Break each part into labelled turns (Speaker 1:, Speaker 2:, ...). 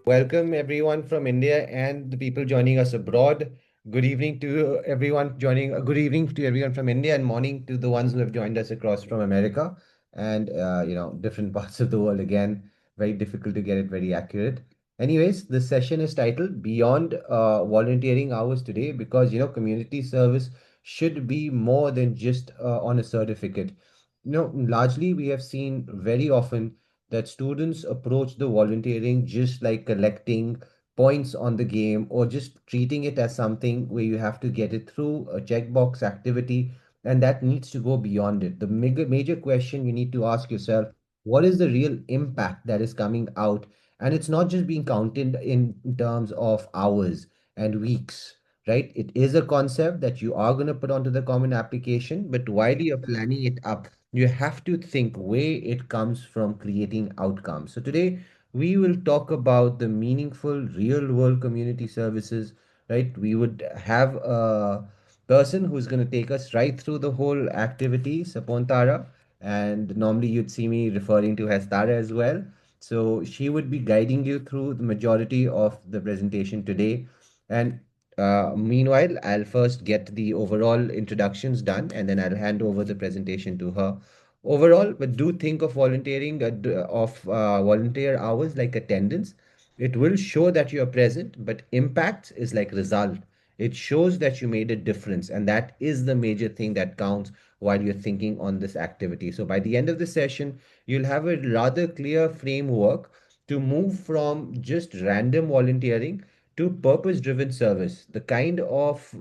Speaker 1: Welcome everyone from India and the people joining us abroad. Good evening to everyone joining. Good evening to everyone from India and morning to the ones who have joined us across from America and different parts of the world. Again, very difficult to get it very accurate. Anyways, this session is titled Beyond Volunteering Hours today because community service should be more than just on a certificate. Largely we have seen very often that students approach the volunteering just like collecting points on the game or just treating it as something where you have to get it through a checkbox activity, and that needs to go beyond it. The major question you need to ask yourself, what is the real impact that is coming out? And it's not just being counted in terms of hours and weeks, right? It is a concept that you are going to put onto the common application, but while you're planning it up, you have to think where it comes from creating outcomes. So today we will talk about the meaningful real world community services, right? We would have a person who's going to take us right through the whole activity, Sapontara, and normally you'd see me referring to as Tara as well. So she would be guiding you through the majority of the presentation today. And meanwhile, I'll first get the overall introductions done and then I'll hand over the presentation to her. Overall, but do think of volunteering volunteer hours like attendance. It will show that you are present, but impact is like result. It shows that you made a difference, and that is the major thing that counts while you're thinking on this activity. So by the end of the session, you'll have a rather clear framework to move from just random volunteering to purpose-driven service, the kind of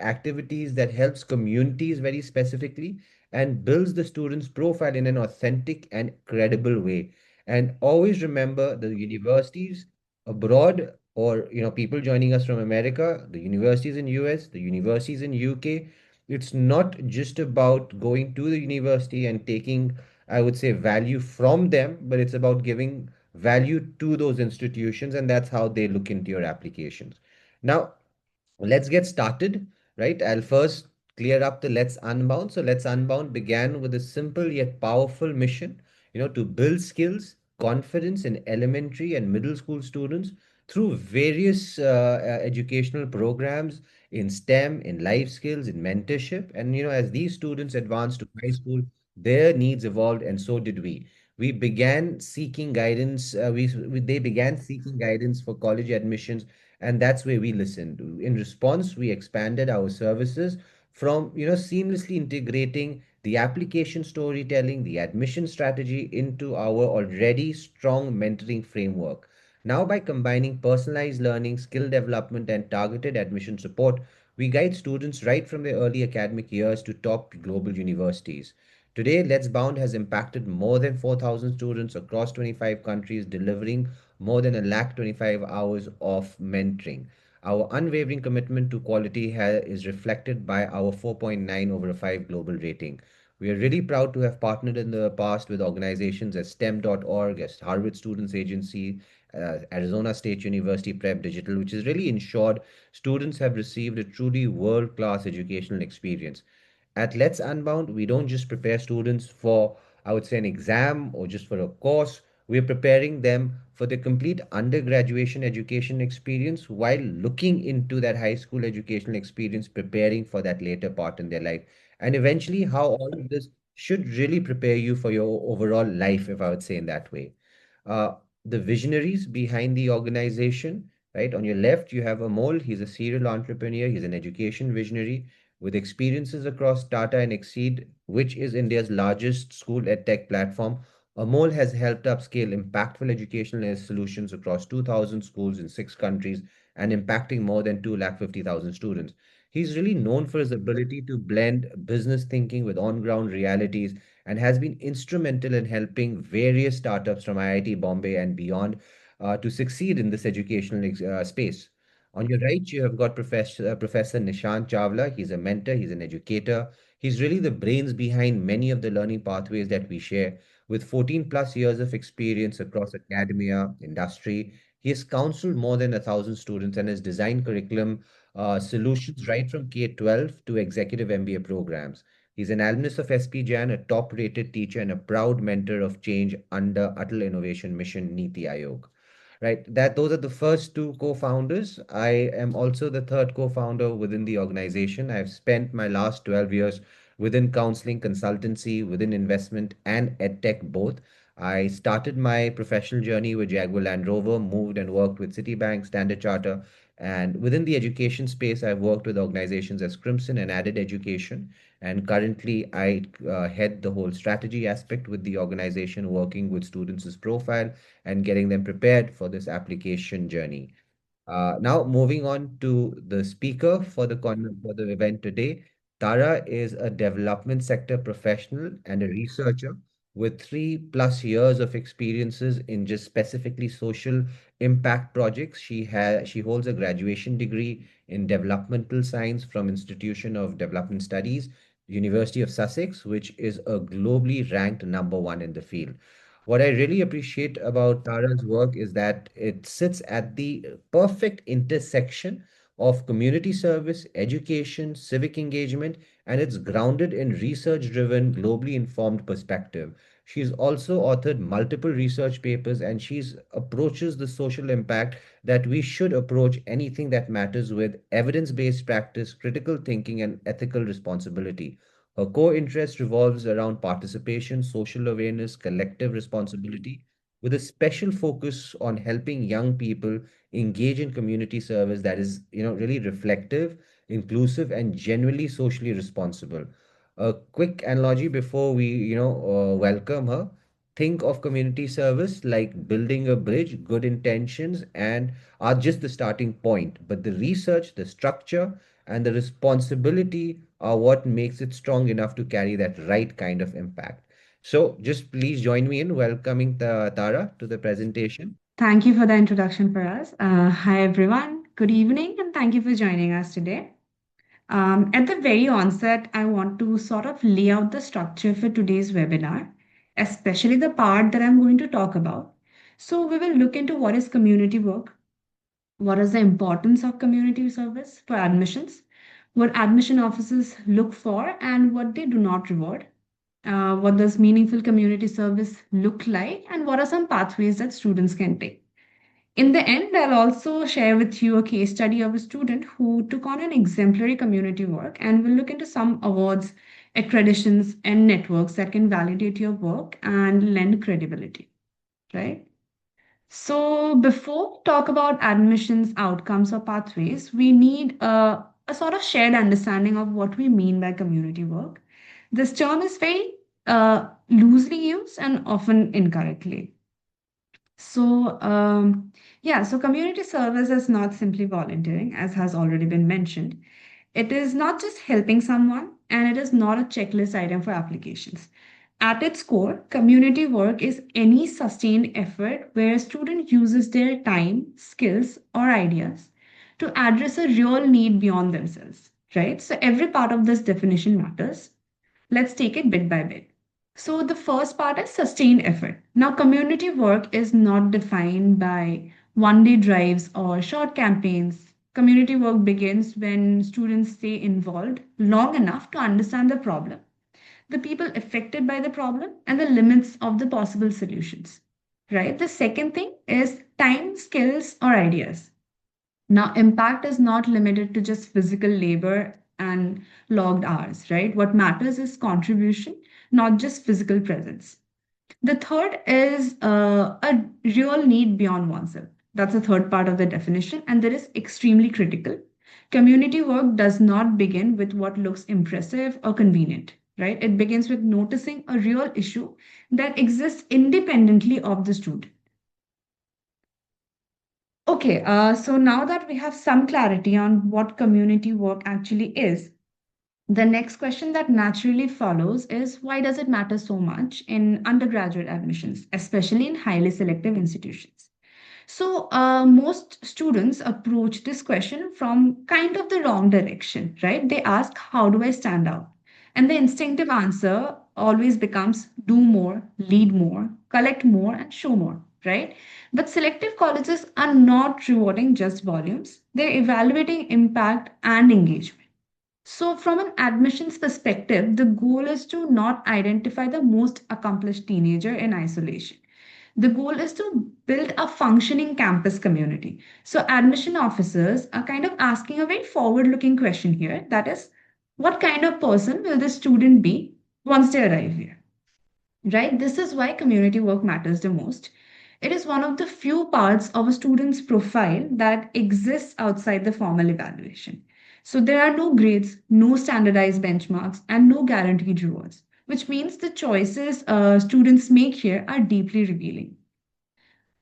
Speaker 1: activities that helps communities very specifically and builds the student's profile in an authentic and credible way. And always remember the universities abroad or people joining us from America, the universities in US, the universities in UK. It's not just about going to the university and taking, I would say, value from them, but it's about giving value to those institutions, and that's how they look into your applications. Now, let's get started, right? I'll first clear up the Let's Unbound. So Let's Unbound began with a simple yet powerful mission, to build skills, confidence in elementary and middle school students through various educational programs in STEM, in life skills, in mentorship. And, as these students advanced to high school, their needs evolved, and so did we. We began seeking guidance. They began seeking guidance for college admissions, and that's where we listened. In response, we expanded our services from seamlessly integrating the application storytelling, the admission strategy into our already strong mentoring framework. Now, by combining personalized learning, skill development, and targeted admission support, we guide students right from their early academic years to top global universities. Today, Let's Bound has impacted more than 4,000 students across 25 countries, delivering more than a lakh 25 hours of mentoring. Our unwavering commitment to quality is reflected by our 4.9 over a 5 global rating. We are really proud to have partnered in the past with organizations as STEM.org, as Harvard Students Agency, Arizona State University Prep Digital, which has really ensured students have received a truly world-class educational experience. At Let's Unbound, we don't just prepare students for, I would say, an exam or just for a course. We're preparing them for the complete undergraduation education experience while looking into that high school educational experience, preparing for that later part in their life. And eventually, how all of this should really prepare you for your overall life, if I would say in that way. uh, the visionaries behind the organization, right? On your left, you have Amol. He's a serial entrepreneur. He's an education visionary with experiences across Tata and Exceed, which is India's largest school ed tech platform. Amol has helped upscale impactful educational solutions across 2,000 schools in 6 countries and impacting more than 250,000 students. He's really known for his ability to blend business thinking with on-ground realities and has been instrumental in helping various startups from IIT Bombay and beyond to succeed in this educational space. On your right, you have got Professor Nishant Chawla. He's a mentor, he's an educator. He's really the brains behind many of the learning pathways that we share. With 14 plus years of experience across academia, industry, he has counseled more than 1,000 students and has designed curriculum solutions right from K-12 to executive MBA programs. He's an alumnus of SP Jain, a top-rated teacher and a proud mentor of change under Atal Innovation Mission Niti Aayog. right? That those are the first two co-founders. I am also the third co-founder within the organization. I've spent my last 12 years within counseling, consultancy, within investment and edtech both. I started my professional journey with Jaguar Land Rover, moved and worked with Citibank, Standard Charter, and within the education space, I've worked with organizations as Crimson and Added Education. And currently, I head the whole strategy aspect with the organization, working with students' profile and getting them prepared for this application journey. Now, moving on to the speaker for for the event today, Tara is a development sector professional and a researcher with 3+ years of experiences in just specifically social impact projects. She holds a graduation degree in developmental science from Institution of Development Studies, University of Sussex, which is a globally ranked #1 in the field. What I really appreciate about Tara's work is that it sits at the perfect intersection of community service, education, civic engagement, and it's grounded in research-driven, globally informed perspective. She's also authored multiple research papers and she's approaches the social impact that we should approach anything that matters with evidence-based practice, critical thinking, and ethical responsibility. Her core interest revolves around participation, social awareness, collective responsibility, with a special focus on helping young people engage in community service that is, really reflective, inclusive, and genuinely socially responsible. A quick analogy before we, welcome her. Think of community service like building a bridge. Good intentions and are just the starting point, but the research, the structure, and the responsibility are what makes it strong enough to carry that right kind of impact. So just please join me in welcoming Tara to the presentation.
Speaker 2: Thank you for the introduction for us. Hi, everyone. Good evening, and thank you for joining us today. At the very onset, I want to sort of lay out the structure for today's webinar, especially the part that I'm going to talk about. So, we will look into what is community work, what is the importance of community service for admissions, what admission officers look for, and what they do not reward. What does meaningful community service look like, and what are some pathways that students can take? In the end, I'll also share with you a case study of a student who took on an exemplary community work, and we'll look into some awards, accreditations, and networks that can validate your work and lend credibility, right? So, before we talk about admissions, outcomes, or pathways, we need a sort of shared understanding of what we mean by community work. This term is very loosely used and often incorrectly. So, so community service is not simply volunteering, as has already been mentioned. It is not just helping someone, and it is not a checklist item for applications. At its core, community work is any sustained effort where a student uses their time, skills, or ideas to address a real need beyond themselves, right? So, every part of this definition matters. Let's take it bit by bit. So, the first part is sustained effort. Now, community work is not defined by one day drives or short campaigns. Community work begins when students stay involved long enough to understand the problem, the people affected by the problem, and the limits of the possible solutions. Right? The second thing is time, skills, or ideas. Now, impact is not limited to just physical labor and logged hours, right? What matters is contribution, not just physical presence. The third is a real need beyond oneself. That's the third part of the definition, and that is extremely critical. Community work does not begin with what looks impressive or convenient, right? It begins with noticing a real issue that exists independently of the student. Okay, so now that we have some clarity on what community work actually is, the next question that naturally follows is why does it matter so much in undergraduate admissions, especially in highly selective institutions? So, most students approach this question from kind of the wrong direction, right? They ask, how do I stand out? And the instinctive answer always becomes do more, lead more, collect more, and show more, right? But selective colleges are not rewarding just volumes, they're evaluating impact and engagement. So, from an admissions perspective, the goal is to not identify the most accomplished teenager in isolation. The goal is to build a functioning campus community. So, admission officers are kind of asking a very forward looking question here, that is, what kind of person will the student be once they arrive here? Right? This is why community work matters the most. It is one of the few parts of a student's profile that exists outside the formal evaluation. So there are no grades, no standardized benchmarks, and no guaranteed rewards, which means the choices students make here are deeply revealing.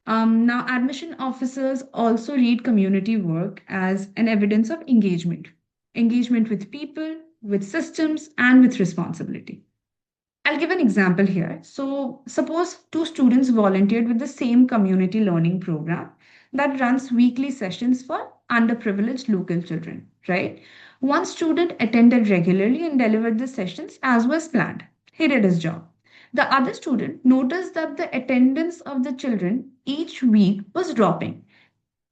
Speaker 2: Now, admission officers also read community work as an evidence of engagement with people, with systems, and with responsibility. I'll give an example here. So, suppose two students volunteered with the same community learning program that runs weekly sessions for underprivileged local children, right? One student attended regularly and delivered the sessions as was planned. He did his job. The other student noticed that the attendance of the children each week was dropping.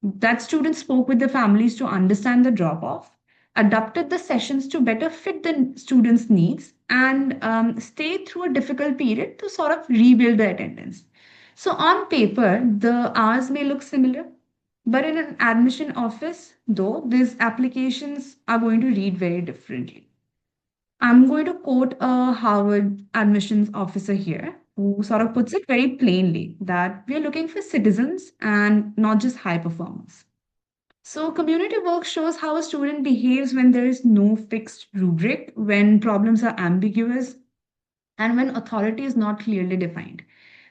Speaker 2: That student spoke with the families to understand the drop off, adapted the sessions to better fit the students' needs, and stayed through a difficult period to sort of rebuild the attendance. So, on paper, the hours may look similar, but in an admission office, though, these applications are going to read very differently. I'm going to quote a Harvard admissions officer here who sort of puts it very plainly that we are looking for citizens and not just high performers. So, community work shows how a student behaves when there is no fixed rubric, when problems are ambiguous, and when authority is not clearly defined.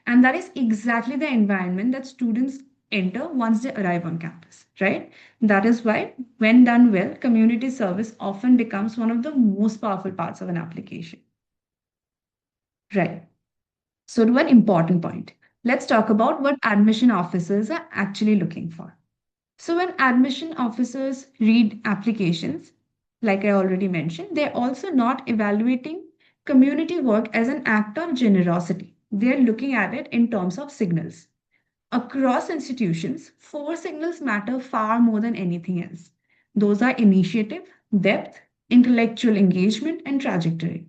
Speaker 2: And that is exactly the environment that students enter once they arrive on campus, right? That is why, when done well, community service often becomes one of the most powerful parts of an application, right? So, to an important point, let's talk about what admission officers are actually looking for. So, when admission officers read applications, like I already mentioned, they're also not evaluating community work as an act of generosity. They're looking at it in terms of signals. Across institutions, four signals matter far more than anything else. Those are initiative, depth, intellectual engagement, and trajectory.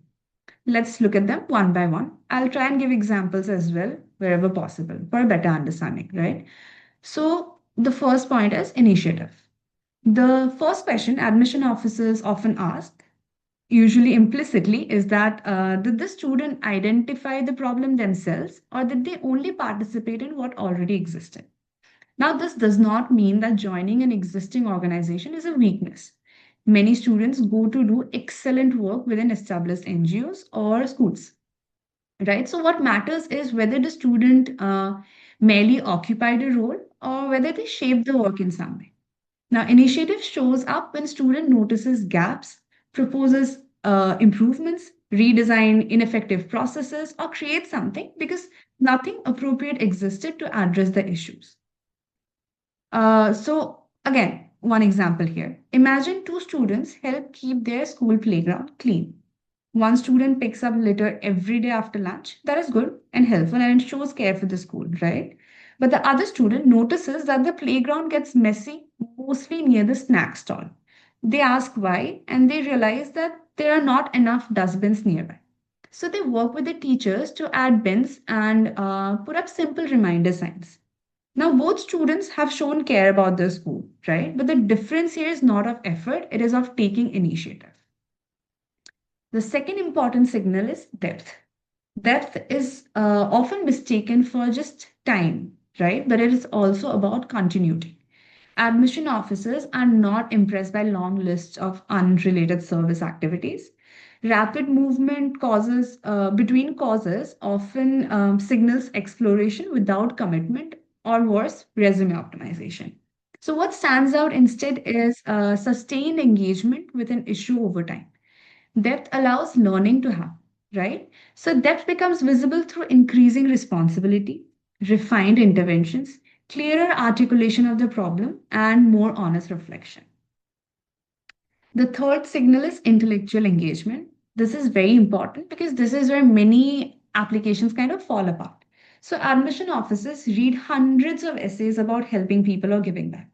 Speaker 2: Let's look at them one by one. I'll try and give examples as well wherever possible for a better understanding, right? So, the first point is initiative. The first question admission officers often ask, usually implicitly, is that did the student identify the problem themselves or did they only participate in what already existed? Now, this does not mean that joining an existing organization is a weakness. Many students go to do excellent work within established NGOs or schools, right? So, what matters is whether the student merely occupied a role or whether they shaped the work in some way. Now, initiative shows up when student notices gaps, proposes improvements, redesign ineffective processes, or create something because nothing appropriate existed to address the issues. So, again, one example here. Imagine two students help keep their school playground clean. One student picks up litter every day after lunch. That is good and helpful and it shows care for the school, right? But the other student notices that the playground gets messy, mostly near the snack stall. They ask why, and they realize that there are not enough dustbins nearby. So they work with the teachers to add bins and put up simple reminder signs. Now, both students have shown care about their school, right? But the difference here is not of effort, it is of taking initiative. The second important signal is depth. Depth is often mistaken for just time, right? But it is also about continuity. Admission officers are not impressed by long lists of unrelated service activities. Rapid movement causes between causes often signals exploration without commitment, or worse, resume optimization. So, what stands out instead is sustained engagement with an issue over time. Depth allows learning to happen, right? So depth becomes visible through increasing responsibility, refined interventions, clearer articulation of the problem, and more honest reflection. The third signal is intellectual engagement. This is very important because this is where many applications kind of fall apart. So admission officers read hundreds of essays about helping people or giving back.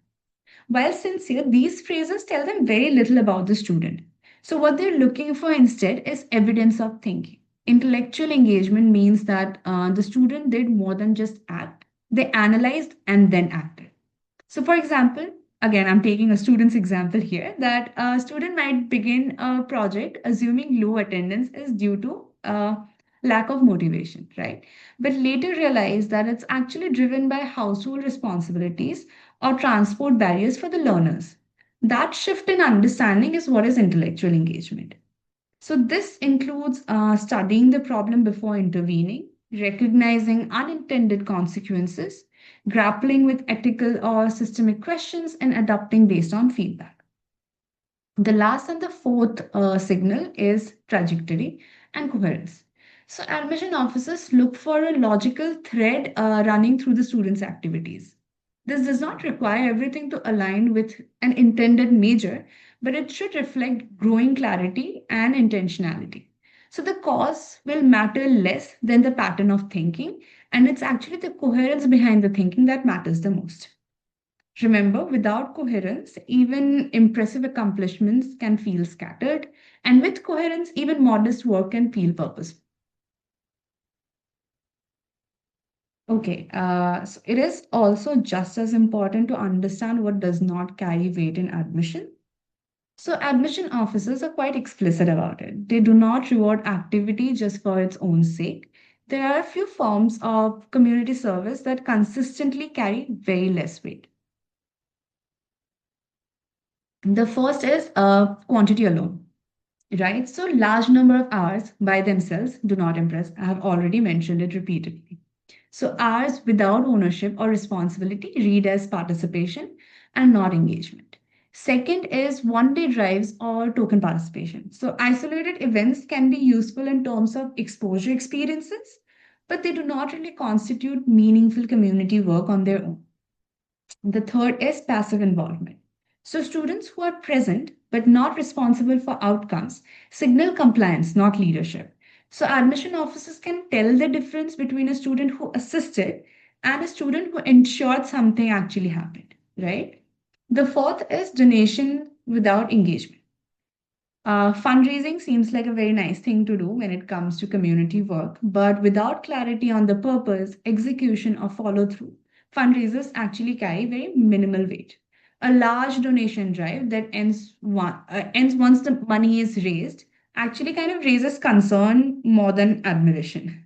Speaker 2: While sincere, these phrases tell them very little about the student. So, what they're looking for instead is evidence of thinking. Intellectual engagement means that the student did more than just act, they analyzed and then acted. So, for example, again, I'm taking a student's example here that a student might begin a project assuming low attendance is due to lack of motivation, right? But later realize that it's actually driven by household responsibilities or transport barriers for the learners. That shift in understanding is what is intellectual engagement. So, this includes studying the problem before intervening, recognizing unintended consequences, grappling with ethical or systemic questions, and adapting based on feedback. The last and the fourth signal is trajectory and coherence. So, admission officers look for a logical thread running through the students' activities. This does not require everything to align with an intended major, but it should reflect growing clarity and intentionality. So, the cause will matter less than the pattern of thinking, and it's actually the coherence behind the thinking that matters the most. Remember, without coherence, even impressive accomplishments can feel scattered, and with coherence, even modest work can feel purposeful. Okay, so it is also just as important to understand what does not carry weight in admission. So, admission officers are quite explicit about it. They do not reward activity just for its own sake. There are a few forms of community service that consistently carry very less weight. The first is quantity alone. Right? So, large number of hours by themselves do not impress. I have already mentioned it repeatedly. So, hours without ownership or responsibility read as participation and not engagement. Second is one day drives or token participation. So, isolated events can be useful in terms of exposure experiences, but they do not really constitute meaningful community work on their own. The third is passive involvement. So, students who are present but not responsible for outcomes signal compliance, not leadership. So, admission officers can tell the difference between a student who assisted and a student who ensured something actually happened, right? The fourth is donation without engagement. Fundraising seems like a very nice thing to do when it comes to community work, but without clarity on the purpose, execution, or follow through, fundraisers actually carry very minimal weight. A large donation drive that ends once the money is raised actually kind of raises concern more than admiration.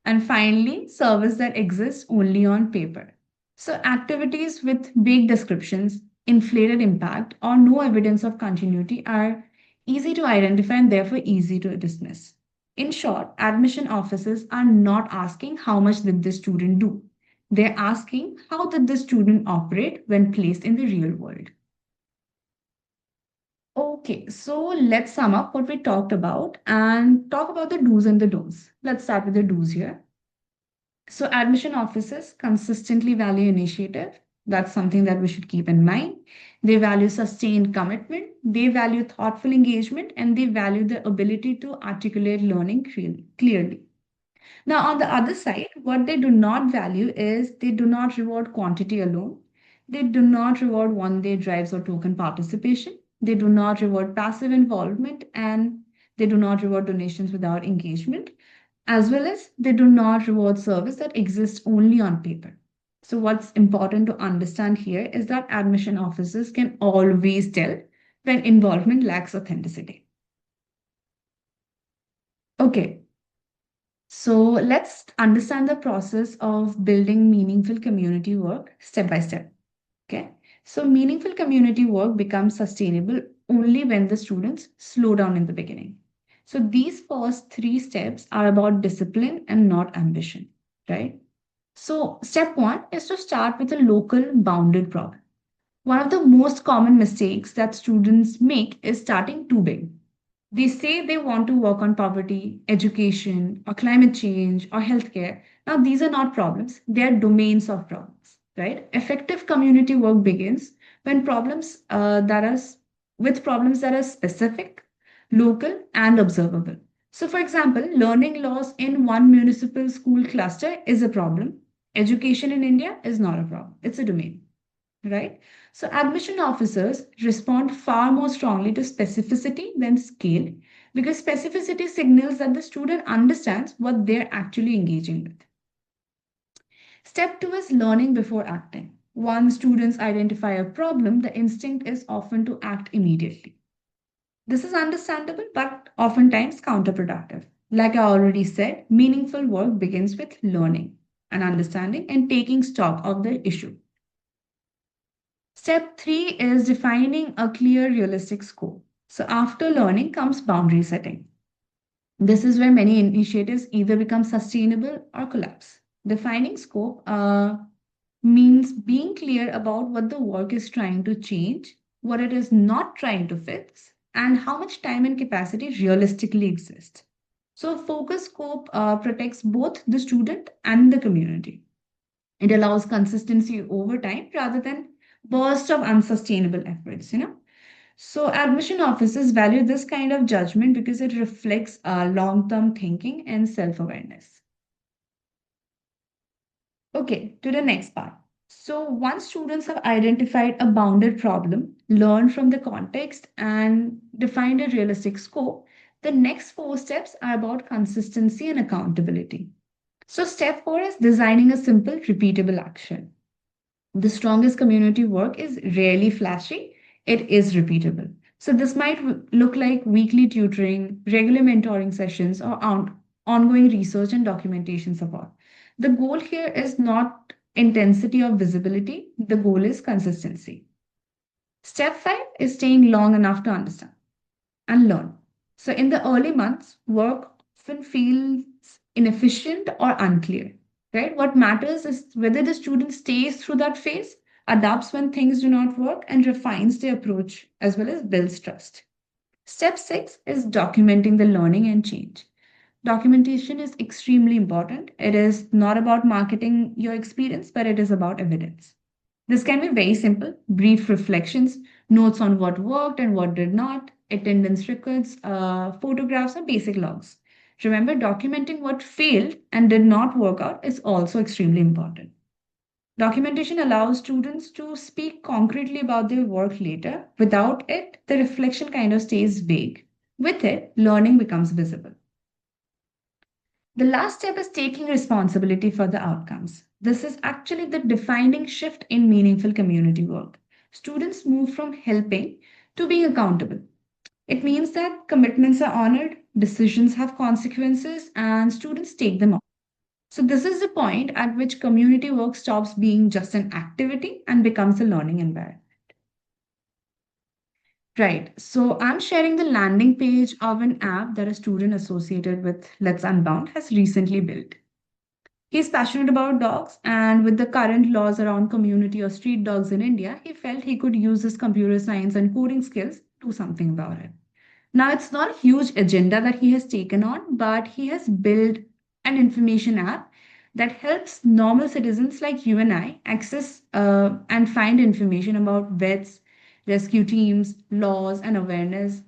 Speaker 2: And finally, service that exists only on paper. So, activities with vague descriptions, inflated impact, or no evidence of continuity are easy to identify and therefore easy to dismiss. In short, admission officers are not asking how much did the student do. They're asking how did the student operate when placed in the real world. Okay, so let's sum up what we talked about and talk about the do's and the don'ts. Let's start with the do's here. So, admission officers consistently value initiative. That's something that we should keep in mind. They value sustained commitment, they value thoughtful engagement, and they value the ability to articulate learning clearly. Now, on the other side, what they do not value is they do not reward quantity alone. They do not reward one day drives or token participation. They do not reward passive involvement and they do not reward donations without engagement, as well as they do not reward service that exists only on paper. So, what's important to understand here is that admission officers can always tell when involvement lacks authenticity. Okay, so let's understand the process of building meaningful community work step by step. Okay. So meaningful community work becomes sustainable only when the students slow down in the beginning. So these first three steps are about discipline and not ambition, right? So step one is to start with a local bounded problem. One of the most common mistakes that students make is starting too big. They say they want to work on poverty, education, or climate change, or healthcare. Now, these are not problems, they are domains of problems, right? Effective community work begins when problems that are specific, local, and observable. So, for example, learning loss in one municipal school cluster is a problem. Education in India is not a problem, it's a domain, right? So admission officers respond far more strongly to specificity than scale because specificity signals that the student understands what they're actually engaging with. Step two is learning before acting. Once students identify a problem, the instinct is often to act immediately. This is understandable, but oftentimes counterproductive. Like I already said, meaningful work begins with learning and understanding and taking stock of the issue. Step three is defining a clear, realistic scope. So, after learning comes boundary setting. This is where many initiatives either become sustainable or collapse. Defining scope means being clear about what the work is trying to change, what it is not trying to fix, and how much time and capacity realistically exist. So, focus scope protects both the student and the community. It allows consistency over time rather than bursts of unsustainable efforts. So, admission officers value this kind of judgment because it reflects long term thinking and self awareness. Okay, to the next part. So, once students have identified a bounded problem, learned from the context, and defined a realistic scope, the next four steps are about consistency and accountability. So, step four is designing a simple, repeatable action. The strongest community work is rarely flashy, it is repeatable. So, this might look like weekly tutoring, regular mentoring sessions, or ongoing research and documentation support. The goal here is not intensity or visibility, the goal is consistency. Step five is staying long enough to understand and learn. So, in the early months, work often feels inefficient or unclear, right? What matters is whether the student stays through that phase, adapts when things do not work, and refines their approach as well as builds trust. Step six is documenting the learning and change. Documentation is extremely important. It is not about marketing your experience, but it is about evidence. This can be very simple, brief reflections, notes on what worked and what did not, attendance records, photographs, or basic logs. Remember, documenting what failed and did not work out is also extremely important. Documentation allows students to speak concretely about their work later. Without it, the reflection kind of stays vague. With it, learning becomes visible. The last step is taking responsibility for the outcomes. This is actually the defining shift in meaningful community work. Students move from helping to being accountable. It means that commitments are honored, decisions have consequences, and students take them on. So, this is the point at which community work stops being just an activity and becomes a learning environment. Right. So, I'm sharing the landing page of an app that a student associated with Let's Unbound has recently built. He's passionate about dogs, and with the current laws around community or street dogs in India, he felt he could use his computer science and coding skills to do something about it. Now, it's not a huge agenda that he has taken on, but he has built an information app that helps normal citizens like you and I access and find information about vets, rescue teams, laws, and awareness,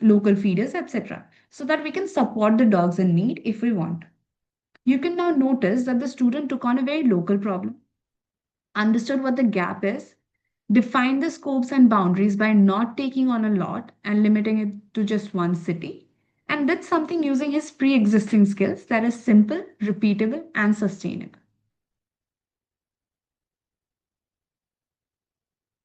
Speaker 2: local feeders, etc., so that we can support the dogs in need if we want. You can now notice that the student took on a very local problem, understood what the gap is, defined the scopes and boundaries by not taking on a lot and limiting it to just one city, and did something using his pre existing skills that is simple, repeatable, and sustainable.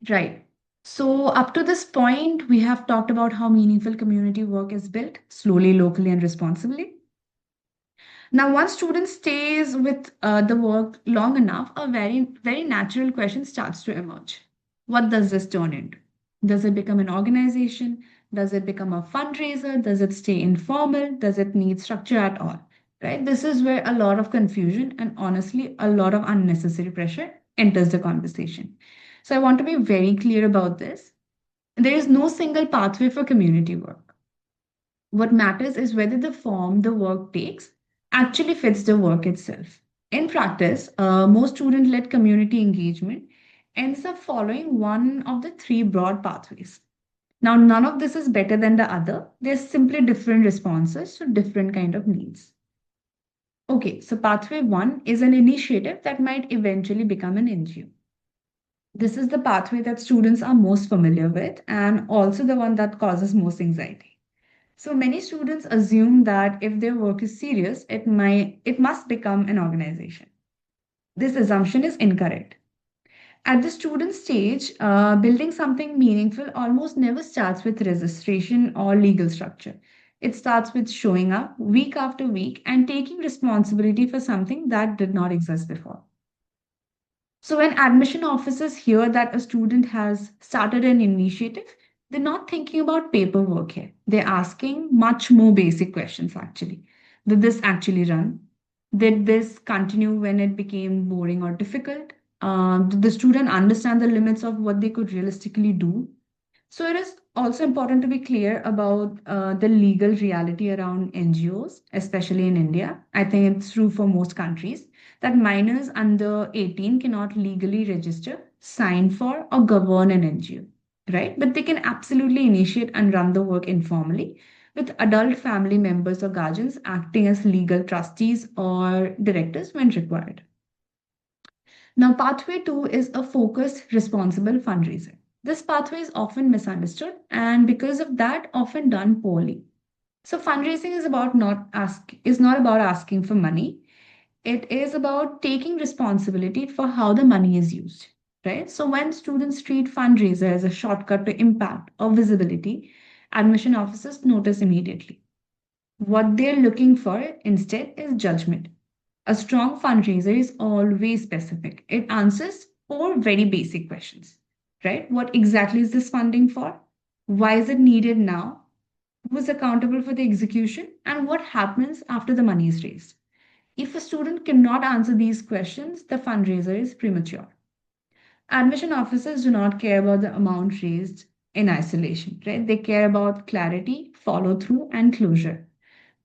Speaker 2: Right. So, up to this point, we have talked about how meaningful community work is built slowly, locally, and responsibly. Now, once student stays with the work long enough, a very natural question starts to emerge. What does this turn into? Does it become an organization? Does it become a fundraiser? Does it stay informal? Does it need structure at all? Right? This is where a lot of confusion and honestly a lot of unnecessary pressure enters the conversation. So I want to be very clear about this. There is no single pathway for community work. What matters is whether the form the work takes actually fits the work itself. In practice, most student led community engagement ends up following one of the three broad pathways. Now, none of this is better than the other. They're simply different responses to different kind of needs. Okay, so pathway one is an initiative that might eventually become an NGO. This is the pathway that students are most familiar with and also the one that causes most anxiety. So many students assume that if their work is serious, it must become an organization. This assumption is incorrect. At the student stage, building something meaningful almost never starts with registration or legal structure. It starts with showing up week after week and taking responsibility for something that did not exist before. So, when admission officers hear that a student has started an initiative, they're not thinking about paperwork here. They're asking much more basic questions actually. Did this actually run? Did this continue when it became boring or difficult? Did the student understand the limits of what they could realistically do? So it is also important to be clear about the legal reality around NGOs, especially in India. I think it's true for most countries that minors under 18 cannot legally register, sign for, or govern an NGO, right? But they can absolutely initiate and run the work informally with adult family members or guardians acting as legal trustees or directors when required. Now, pathway two is a focused, responsible fundraiser. This pathway is often misunderstood and because of that, often done poorly. So fundraising is not about asking for money. It is about taking responsibility for how the money is used. Right? So when students treat fundraiser as a shortcut to impact or visibility, admission officers notice immediately. What they're looking for instead is judgment. A strong fundraiser is always specific. It answers four very basic questions, right? What exactly is this funding for? Why is it needed now? Who's accountable for the execution? And what happens after the money is raised? If a student cannot answer these questions, the fundraiser is premature. Admission officers do not care about the amount raised in isolation, right? They care about clarity, follow through, and closure.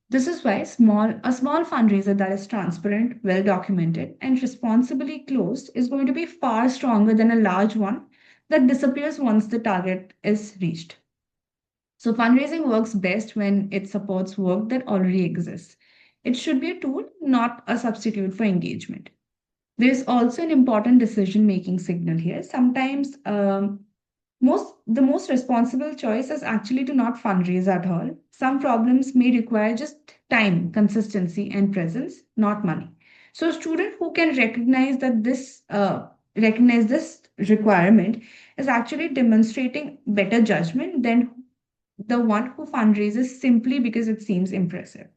Speaker 2: This is why a small fundraiser that is transparent, well documented, and responsibly closed is going to be far stronger than a large one that disappears once the target is reached. So fundraising works best when it supports work that already exists. It should be a tool, not a substitute for engagement. There's also an important decision making signal here. Sometimes the most responsible choice is actually to not fundraise at all. Some problems may require just time, consistency, and presence, not money. So, a student who can recognize this requirement is actually demonstrating better judgment than the one who fundraises simply because it seems impressive.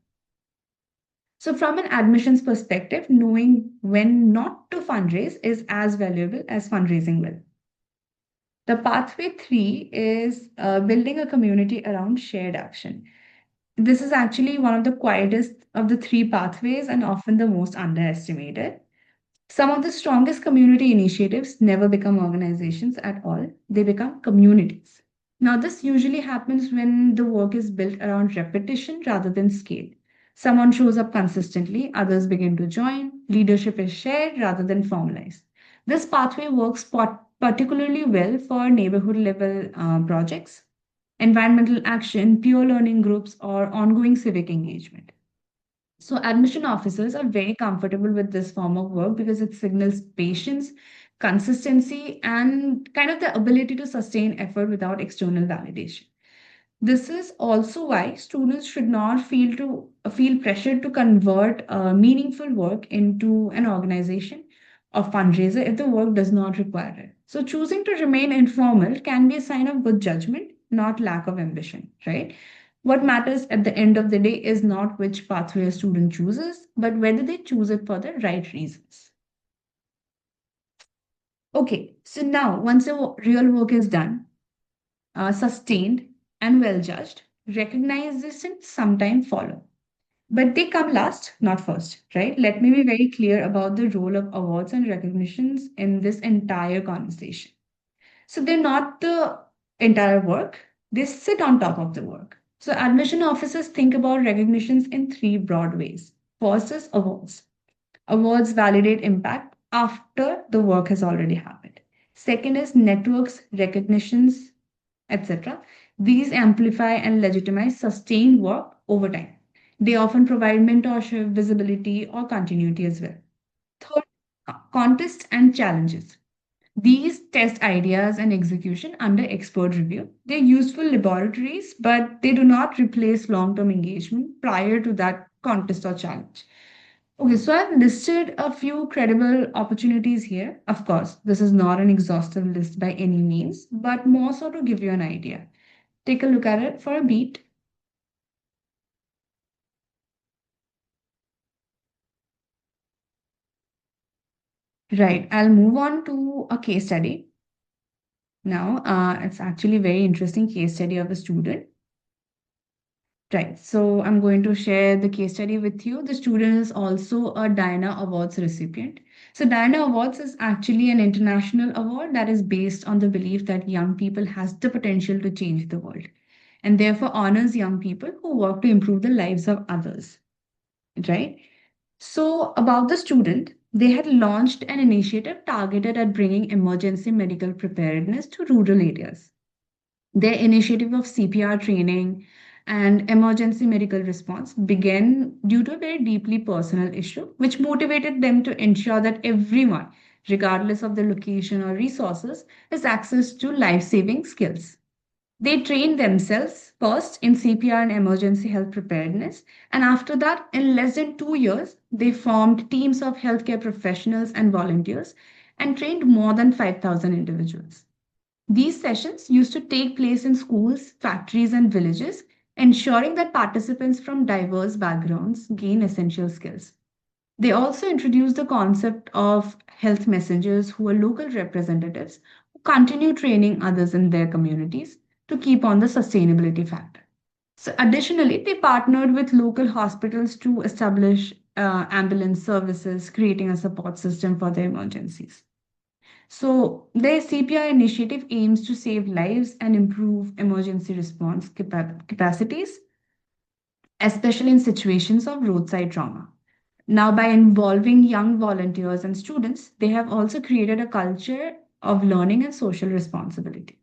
Speaker 2: So, from an admissions perspective, knowing when not to fundraise is as valuable as fundraising will. The pathway three is building a community around shared action. This is actually one of the quietest of the three pathways and often the most underestimated. Some of the strongest community initiatives never become organizations at all, they become communities. Now, this usually happens when the work is built around repetition rather than scale. Someone shows up consistently, others begin to join, leadership is shared rather than formalized. This pathway works particularly well for neighborhood level projects, environmental action, peer learning groups, or ongoing civic engagement. So, admission officers are very comfortable with this form of work because it signals patience, consistency, and kind of the ability to sustain effort without external validation. This is also why students should not feel pressured to convert meaningful work into an organization or fundraiser if the work does not require it. So choosing to remain informal can be a sign of good judgment, not lack of ambition, right? What matters at the end of the day is not which pathway a student chooses, but whether they choose it for the right reasons. Okay, so now once the real work is done, sustained, and well judged, recognition sometime follow. But they come last, not first, right? Let me be very clear about the role of awards and recognitions in this entire conversation. So they're not the entire work, they sit on top of the work. So admission officers think about recognitions in three broad ways. First is awards. Awards validate impact after the work has already happened. Second is networks, recognitions, etc. These amplify and legitimize sustained work over time. They often provide mentorship, visibility, or continuity as well. Third, contests and challenges. These test ideas and execution under expert review. They're useful laboratories, but they do not replace long term engagement prior to that contest or challenge. Okay, so I've listed a few credible opportunities here. Of course, this is not an exhaustive list by any means, but more so to give you an idea. Take a look at it for a beat. Right, I'll move on to a case study now. It's actually a very interesting case study of a student. Right. So I'm going to share the case study with you. The student is also a Diana Awards recipient. So Diana Awards is actually an international award that is based on the belief that young people has the potential to change the world and therefore honors young people who work to improve the lives of others. Right. So about the student, they had launched an initiative targeted at bringing emergency medical preparedness to rural areas. Their initiative of CPR training and emergency medical response began due to a very deeply personal issue, which motivated them to ensure that everyone, regardless of the location or resources, has access to life saving skills. They trained themselves first in CPR and emergency health preparedness, and after that, in less than 2 years, they formed teams of healthcare professionals and volunteers and trained more than 5,000 individuals. These sessions used to take place in schools, factories, and villages, ensuring that participants from diverse backgrounds gain essential skills. They also introduced the concept of health messengers who are local representatives who continue training others in their communities to keep on the sustainability factor. So, additionally, they partnered with local hospitals to establish ambulance services, creating a support system for their emergencies. So, their CPR initiative aims to save lives and improve emergency response capacities, especially in situations of roadside trauma. Now, by involving young volunteers and students, they have also created a culture of learning and social responsibility,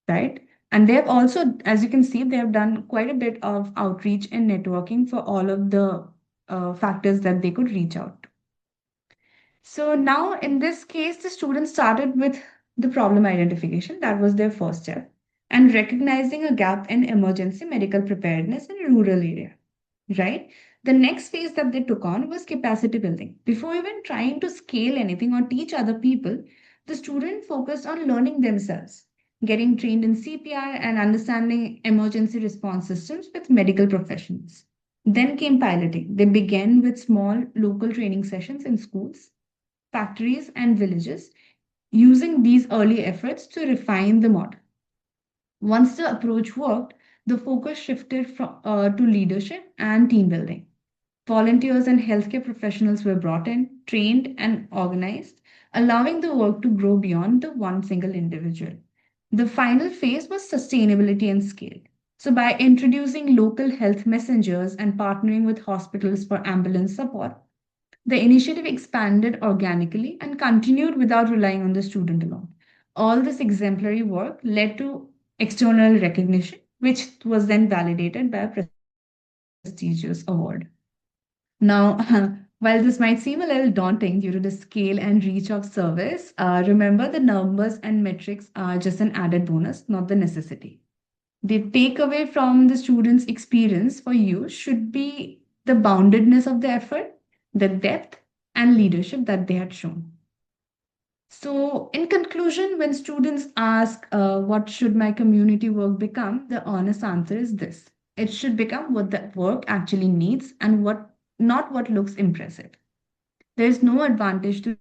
Speaker 2: right? And they have also, as you can see, they have done quite a bit of outreach and networking for all of the factors that they could reach out. So now in this case, the students started with the problem identification. That was their first step. And recognizing a gap in emergency medical preparedness in a rural area, right? The next phase that they took on was capacity building. Before even trying to scale anything or teach other people, the student focused on learning themselves, getting trained in CPR and understanding emergency response systems with medical professionals. Then came piloting. They began with small local training sessions in schools, factories, and villages, using these early efforts to refine the model. Once the approach worked, the focus shifted to leadership and team building. Volunteers and healthcare professionals were brought in, trained, and organized, allowing the work to grow beyond the one single individual. The final phase was sustainability and scale. So, by introducing local health messengers and partnering with hospitals for ambulance support, the initiative expanded organically and continued without relying on the student alone. All this exemplary work led to external recognition, which was then validated by a prestigious award. Now, while this might seem a little daunting due to the scale and reach of service, remember the numbers and metrics are just an added bonus, not the necessity. The takeaway from the student's experience for you should be the boundedness of the effort, the depth, and leadership that they had shown. So, in conclusion, when students ask, what should my community work become? The honest answer is this: it should become what the work actually needs and what not what looks impressive. There is no advantage to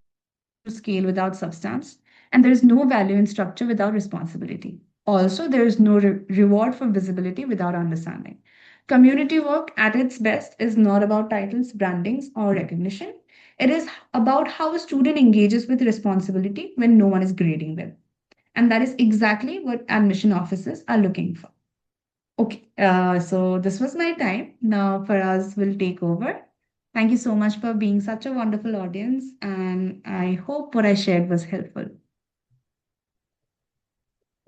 Speaker 2: scale without substance, and there is no value in structure without responsibility. Also, there is no reward for visibility without understanding. Community work at its best is not about titles, brandings, or recognition. It is about how a student engages with responsibility when no one is grading them. And that is exactly what admission officers are looking for. Okay, so this was my time. Now Faraz will take over. Thank you so much for being such a wonderful audience, and I hope what I shared was helpful.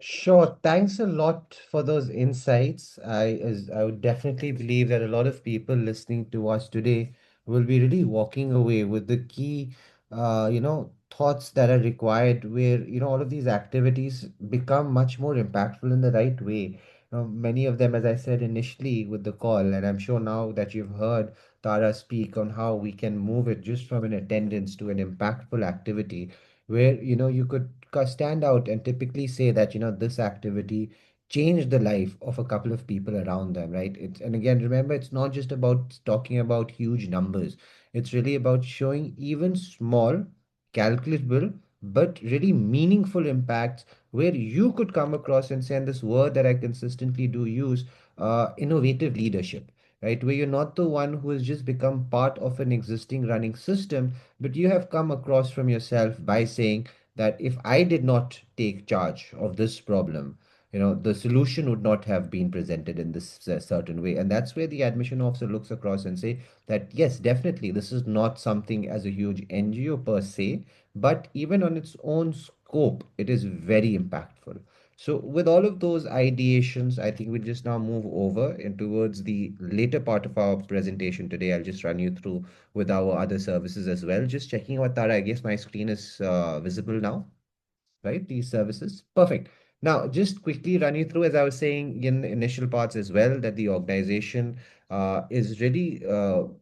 Speaker 1: Sure. Thanks a lot for those insights. I would definitely believe that a lot of people listening to us today will be really walking away with the key thoughts that are required where, all of these activities become much more impactful in the right way. Many of them, as I said initially with the call, and I'm sure now that you've heard Tara speak on how we can move it just from an attendance to an impactful activity where, you could stand out and typically say that, this activity changed the life of a couple of people around them, right? And again, remember, it's not just about talking about huge numbers. It's really about showing even small, calculable, but really meaningful impacts where you could come across and say, and this word that I consistently do use, innovative leadership, right? Where you're not the one who has just become part of an existing running system, but you have come across from yourself by saying that if I did not take charge of this problem, the solution would not have been presented in this certain way. And that's where the admission officer looks across and say, that yes, definitely, this is not something as a huge NGO per se, but even on its own scope, it is very impactful. So, with all of those ideations, I think we'll just now move over and towards the later part of our presentation today. I'll just run you through with our other services as well. Just checking out, Tara, I guess my screen is visible now, right? These services. Perfect. Now, just quickly run you through, as I was saying in the initial parts as well, that the organization is really,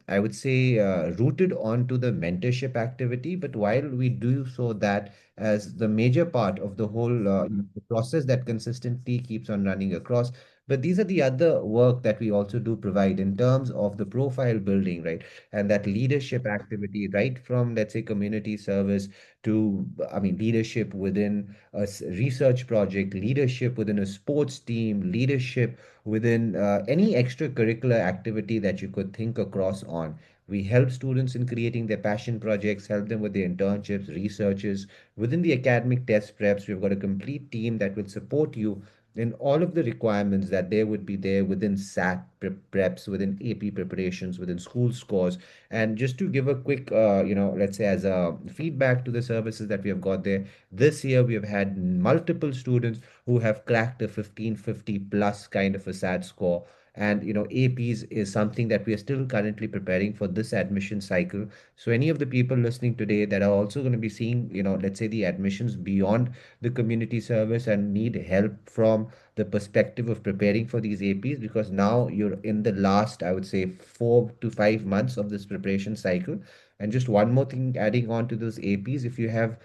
Speaker 1: I would say, rooted onto the mentorship activity. But while we do so that as the major part of the whole process that consistently keeps on running across, but these are the other work that we also do provide in terms of the profile building, right? And that leadership activity, right from, let's say, community service to, I mean, leadership within a research project, leadership within a sports team, leadership within any extracurricular activity that you could think across on. We help students in creating their passion projects, help them with their internships, researches. Within the academic test preps, we've got a complete team that will support you in all of the requirements that there would be there within preps, within AP preparations, within school scores. And just to give a quick, let's say as a feedback to the services that we have got there, this year we have had multiple students who have cracked a 1550 plus kind of a SAT score. And APs is something that we are still currently preparing for this admission cycle. So any of the people listening today that are also going to be seeing, let's say the admissions beyond the community service and need help from the perspective of preparing for these APs, because now you're in the last, I would say, 4 to 5 months of this preparation cycle. And just one more thing, adding on to those APs, if you have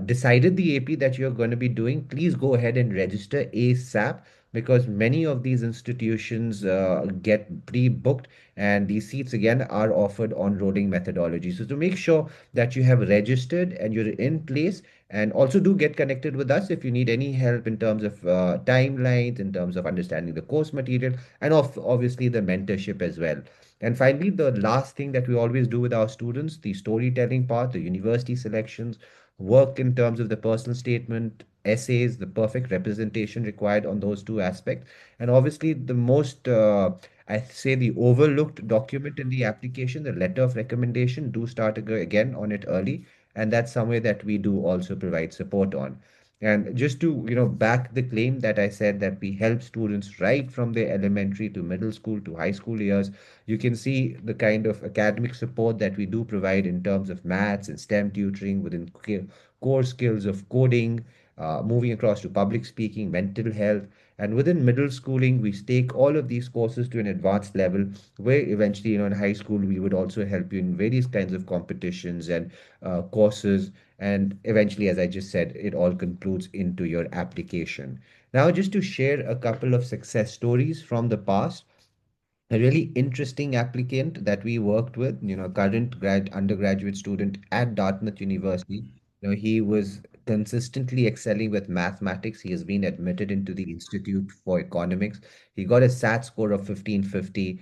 Speaker 1: decided the AP that you're going to be doing, please go ahead and register ASAP, because many of these institutions get pre-booked and these seats again are offered on rolling methodology. So to make sure that you have registered and you're in place, and also do get connected with us if you need any help in terms of timelines, in terms of understanding the course material, and obviously the mentorship as well. And finally, the last thing that we always do with our students, the storytelling part, the university selections, work in terms of the personal statement, essays, the perfect representation required on those two aspects. And obviously, the most, I say, the overlooked document in the application, the letter of recommendation, do start again on it early, and that's somewhere that we do also provide support on. And just to back the claim that I said, that we help students right from their elementary to middle school to high school years, you can see the kind of academic support that we do provide in terms of maths and STEM tutoring within core skills of coding, moving across to public speaking, mental health. And within middle schooling, we take all of these courses to an advanced level where eventually, in high school, we would also help you in various kinds of competitions and courses. And eventually, as I just said, it all concludes into your application. Now, just to share a couple of success stories from the past, a really interesting applicant that we worked with, current undergraduate student at Dartmouth University. He was consistently excelling with mathematics. He has been admitted into the Institute for Economics. He got a SAT score of 1550.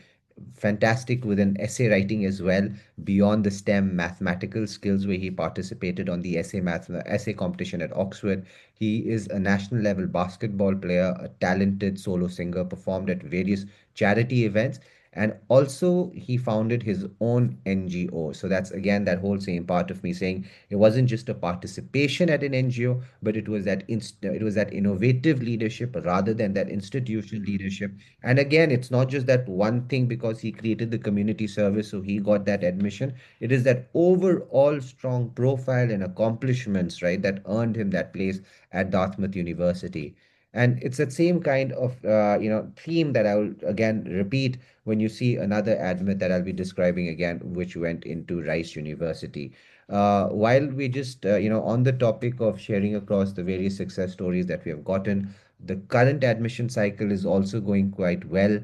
Speaker 1: Fantastic with an essay writing as well, beyond the STEM mathematical skills, where he participated on the essay competition at Oxford. He is a national level basketball player, a talented solo singer, performed at various charity events. And also, he founded his own NGO. So that's again that whole same part of me saying it wasn't just a participation at an NGO, but it was that innovative leadership rather than that institutional leadership. And again, it's not just that one thing because he created the community service, so he got that admission. It is that overall strong profile and accomplishments, right, that earned him that place at Dartmouth University. And it's that same kind of theme that I will again repeat when you see another admit that I'll be describing again, which went into Rice University. While we just on the topic of sharing across the various success stories that we have gotten, the current admission cycle is also going quite well.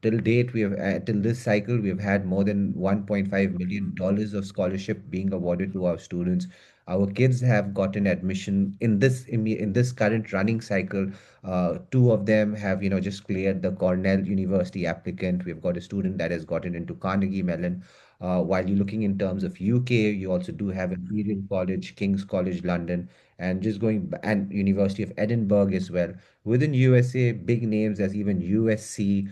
Speaker 1: Till date, we have till this cycle, we have had more than $1.5 million of scholarship being awarded to our students. Our kids have gotten admission in this current running cycle. Two of them have just cleared the Cornell University applicant. We've got a student that has gotten into Carnegie Mellon. While you're looking in terms of UK, you also do have Imperial College, King's College London, and and University of Edinburgh as well. Within USA, big names as even USC.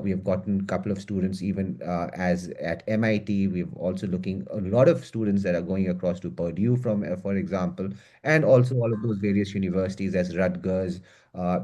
Speaker 1: We have gotten a couple of students even as at MIT. We've also looking a lot of students that are going across to Purdue from, for example, and also all of those various universities as Rutgers.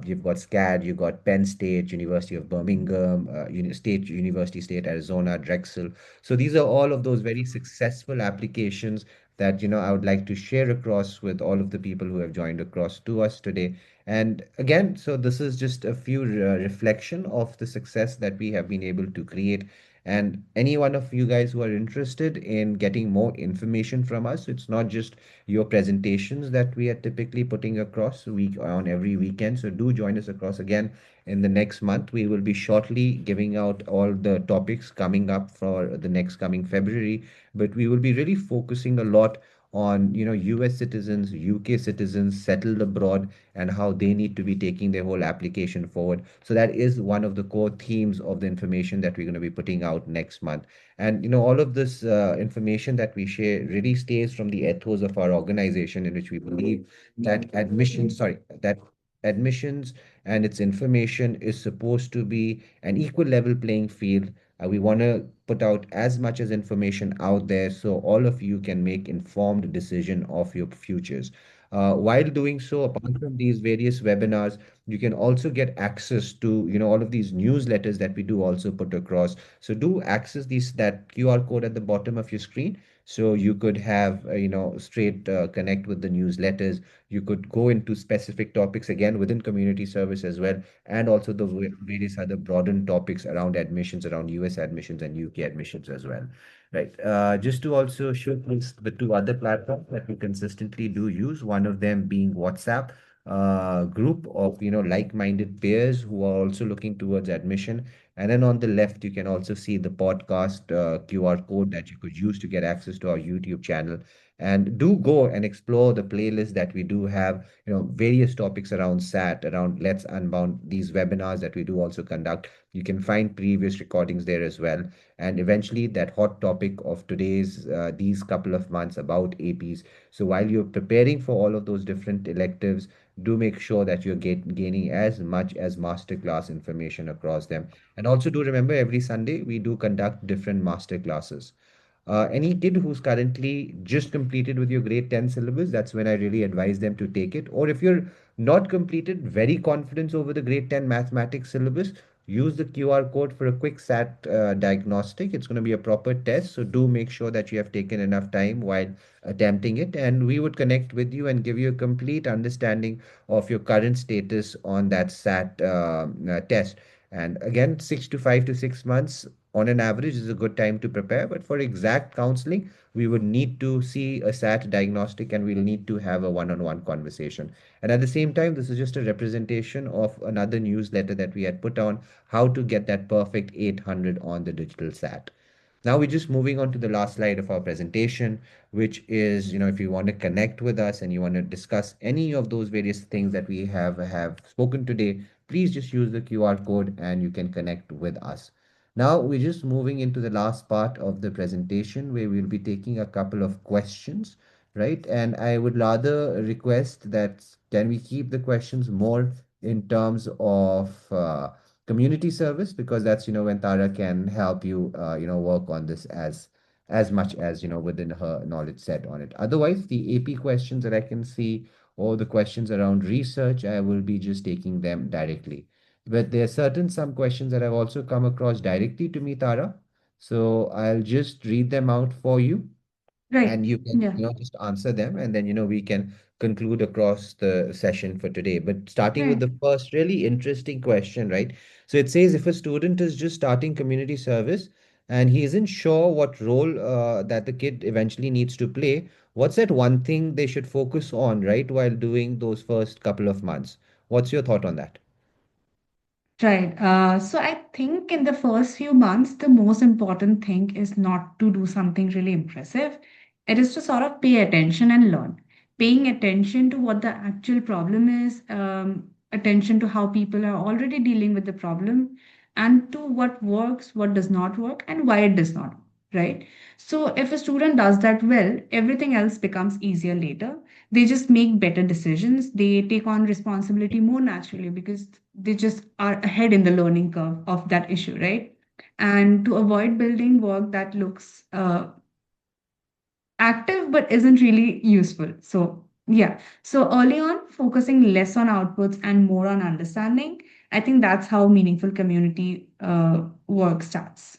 Speaker 1: You've got SCAD, you've got Penn State, University of Birmingham, State Arizona, Drexel. So these are all of those very successful applications that I would like to share across with all of the people who have joined across to us today. And again, so this is just a few reflection of the success that we have been able to create. And any one of you guys who are interested in getting more information from us, it's not just your presentations that we are typically putting across week on every weekend. So do join us across again in the next month. We will be shortly giving out all the topics coming up for the next coming February, but we will be really focusing a lot on US citizens, UK citizens settled abroad, and how they need to be taking their whole application forward. So that is one of the core themes of the information that we're going to be putting out next month. And all of this information that we share really stays from the ethos of our organization, in which we believe that admissions and its information is supposed to be an equal level playing field. We want to put out as much as information out there so all of you can make informed decision of your futures. While doing so, apart from these various webinars, you can also get access to all of these newsletters that we do also put across. So do access that QR code at the bottom of your screen. So you could have straight connect with the newsletters. You could go into specific topics again within community service as well, and also the various other broadened topics around admissions, around US admissions and UK admissions as well. Right. Just to also showcase the two other platforms that we consistently do use, one of them being WhatsApp group of like-minded peers who are also looking towards admission. And then on the left, you can also see the podcast QR code that you could use to get access to our YouTube channel. And do go and explore the playlist that we do have, various topics around SAT, around Let's Unbound, these webinars that we do also conduct. You can find previous recordings there as well. And eventually that hot topic of today's, these couple of months about APs. So while you're preparing for all of those different electives, do make sure that you're gaining as much as masterclass information across them. And also do remember every Sunday we do conduct different master classes. Any kid who's currently just completed with your grade 10 syllabus, that's when I really advise them to take it. Or if you're not completed, very confident over the grade 10 mathematics syllabus, use the QR code for a quick SAT diagnostic. It's going to be a proper test. So do make sure that you have taken enough time while attempting it. And we would connect with you and give you a complete understanding of your current status on that SAT test. And again, 6 to 6 months on an average is a good time to prepare. But for exact counseling, we would need to see a SAT diagnostic and we'll need to have a one-on-one conversation. And at the same time, this is just a representation of another newsletter that we had put on how to get that perfect 800 on the digital SAT. Now we're just moving on to the last slide of our presentation, which is, if you want to connect with us and you want to discuss any of those various things that we have spoken today, please just use the QR code and you can connect with us. Now we're just moving into the last part of the presentation where we'll be taking a couple of questions, right? And I would rather request that can we keep the questions more in terms of community service, because that's, when Tara can help you, work on this as much as, within her knowledge set on it. Otherwise, the AP questions that I can see, or the questions around research, I will be just taking them directly. But there are certain some questions that have also come across directly to me, Tara. So I'll just read them out for you, and
Speaker 2: Right.
Speaker 1: you can,
Speaker 2: Yeah.
Speaker 1: just answer them, and then, we can conclude across the session for today. But starting with
Speaker 2: Right.
Speaker 1: the first really interesting question, right? So it says, if a student is just starting community service and he isn't sure what role that the kid eventually needs to play, what's that one thing they should focus on, right, while doing those first couple of months? What's your thought on that?
Speaker 2: Right. So I think in the first few months, the most important thing is not to do something really impressive. It is to sort of pay attention and learn. Paying attention to what the actual problem is, attention to how people are already dealing with the problem, and to what works, what does not work, and why it does not. Right. So if a student does that well, everything else becomes easier later. They just make better decisions. They take on responsibility more naturally because they just are ahead in the learning curve of that issue, right? And to avoid building work that looks active but isn't really useful. So, yeah. So, early on, focusing less on outputs and more on understanding, I think that's how meaningful community work starts.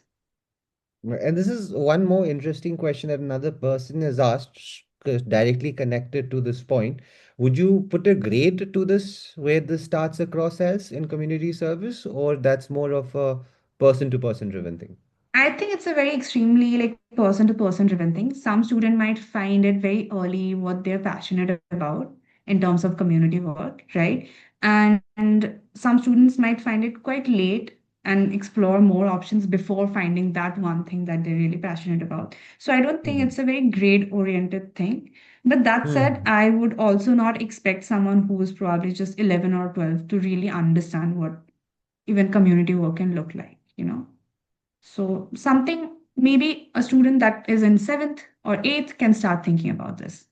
Speaker 1: And this is one more interesting question that another person has asked, directly connected to this point. Would you put a grade to this, where this starts across as in community service, or that's more of a person to person driven thing?
Speaker 2: I think it's a very extremely like person to person driven thing. Some student might find it very early what they're passionate about in terms of community work, right? And some students might find it quite late and explore more options before finding that one thing that they're really passionate about. So I don't think
Speaker 1: Mhm.
Speaker 2: it's a very grade oriented thing. But that said,
Speaker 1: Mhm.
Speaker 2: I would also not expect someone who is probably just 11 or 12 to really understand what even community work can look like, you know? So, something maybe a student that is in seventh or eighth can start thinking about this.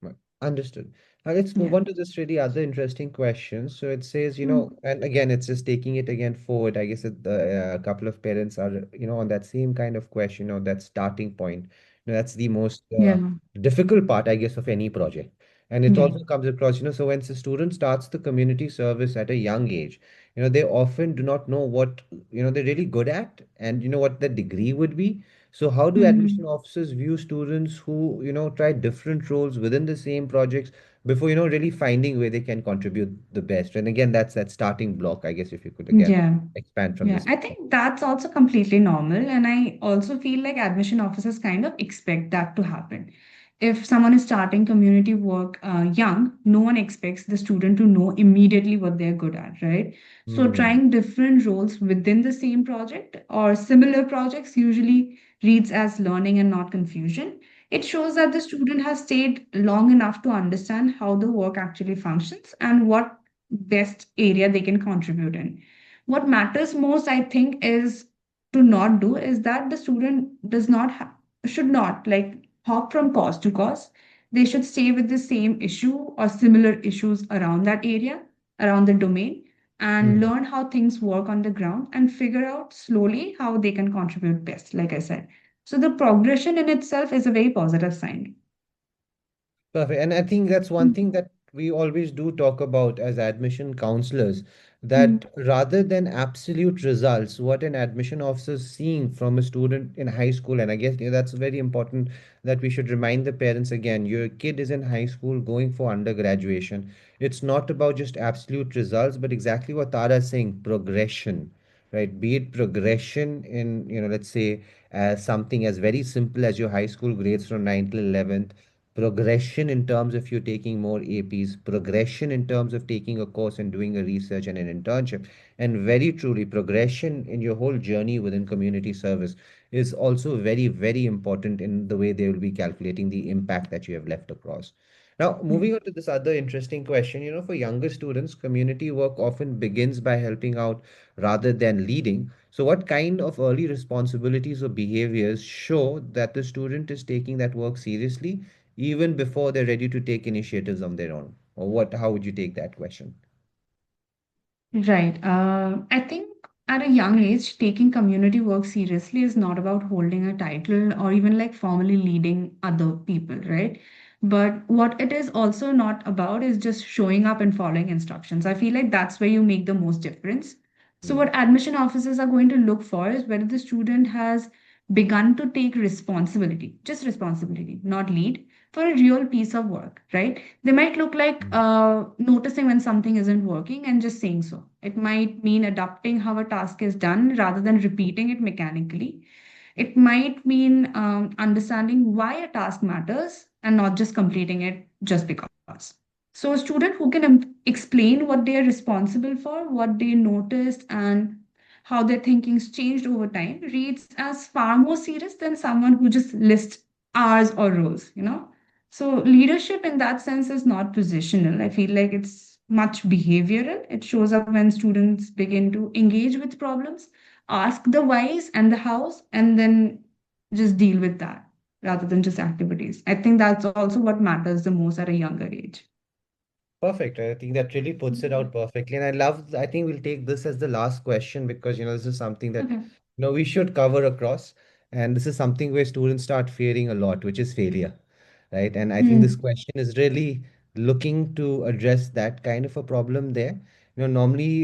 Speaker 1: Right. Understood. Now let's move
Speaker 2: Yeah.
Speaker 1: on to this really other interesting question. So it says,
Speaker 2: Mm.
Speaker 1: and again, it's just taking it again forward. I guess a couple of parents are, on that same kind of question, or that starting point. That's the most
Speaker 2: Yeah.
Speaker 1: difficult part, I guess, of any project. And it
Speaker 2: Yeah.
Speaker 1: also comes across, so when the student starts the community service at a young age, they often do not know what, they're really good at, and what the degree would be. So how do admission
Speaker 2: Mhm.
Speaker 1: officers view students who, try different roles within the same projects before, really finding where they can contribute the best? And again, that's that starting block, I guess, if you could again
Speaker 2: Yeah.
Speaker 1: expand from
Speaker 2: Yeah,
Speaker 1: this.
Speaker 2: I think that's also completely normal. And I also feel like admission officers kind of expect that to happen. If someone is starting community work young, no one expects the student to know immediately what they're good at, right? So,
Speaker 1: Hmm.
Speaker 2: trying different roles within the same project or similar projects usually reads as learning and not confusion. It shows that the student has stayed long enough to understand how the work actually functions and what best area they can contribute in. What matters most, I think, is to not do is that the student does not should not like hop from cause to cause. They should stay with the same issue or similar issues around that area, around the domain, and
Speaker 1: Hmm.
Speaker 2: learn how things work on the ground and figure out slowly how they can contribute best, like I said. So the progression in itself is a very positive sign.
Speaker 1: Perfect. And I think that's one thing that we always do talk about as admission counselors,
Speaker 2: Mm.
Speaker 1: that rather than absolute results, what an admission officer is seeing from a student in high school, and I guess, that's very important, that we should remind the parents again, your kid is in high school going for undergraduation. It's not about just absolute results, but exactly what Tara is saying, progression, right? Be it progression in, let's say, something as very simple as your high school grades from 9th to 11th, progression in terms of you taking more APs, progression in terms of taking a course and doing a research and an internship, and very truly progression in your whole journey within community service is also very, very important in the way they will be calculating the impact that you have left across. Now,
Speaker 2: Yeah.
Speaker 1: moving on to this other interesting question, for younger students, community work often begins by helping out rather than leading. So, what kind of early responsibilities or behaviors show that the student is taking that work seriously even before they're ready to take initiatives on their own? Or how would you take that question?
Speaker 2: Right. I think at a young age, taking community work seriously is not about holding a title or even like formally leading other people, right? But what it is also not about is just showing up and following instructions. I feel like that's where you make the most difference. So,
Speaker 1: Hmm.
Speaker 2: what admission officers are going to look for is whether the student has begun to take responsibility, just responsibility, not lead, for a real piece of work, right? They might look like
Speaker 1: Hmm.
Speaker 2: noticing when something isn't working and just saying so. It might mean adapting how a task is done rather than repeating it mechanically. It might mean understanding why a task matters and not just completing it just because. So, a student who can explain what they are responsible for, what they noticed, and how their thinking's changed over time reads as far more serious than someone who just lists hours or roles, you know? So, leadership in that sense is not positional. I feel like it's much behavioral. It shows up when students begin to engage with problems, ask the whys and the hows, and then just deal with that rather than just activities. I think that's also what matters the most at a younger age.
Speaker 1: Perfect. I think that really puts it out perfectly. And I think we'll take this as the last question because, this is something that,
Speaker 2: Okay.
Speaker 1: we should cover across. And this is something where students start fearing a lot, which is failure, right? And I think this
Speaker 2: Hmm.
Speaker 1: question is really looking to address that kind of a problem there. Normally,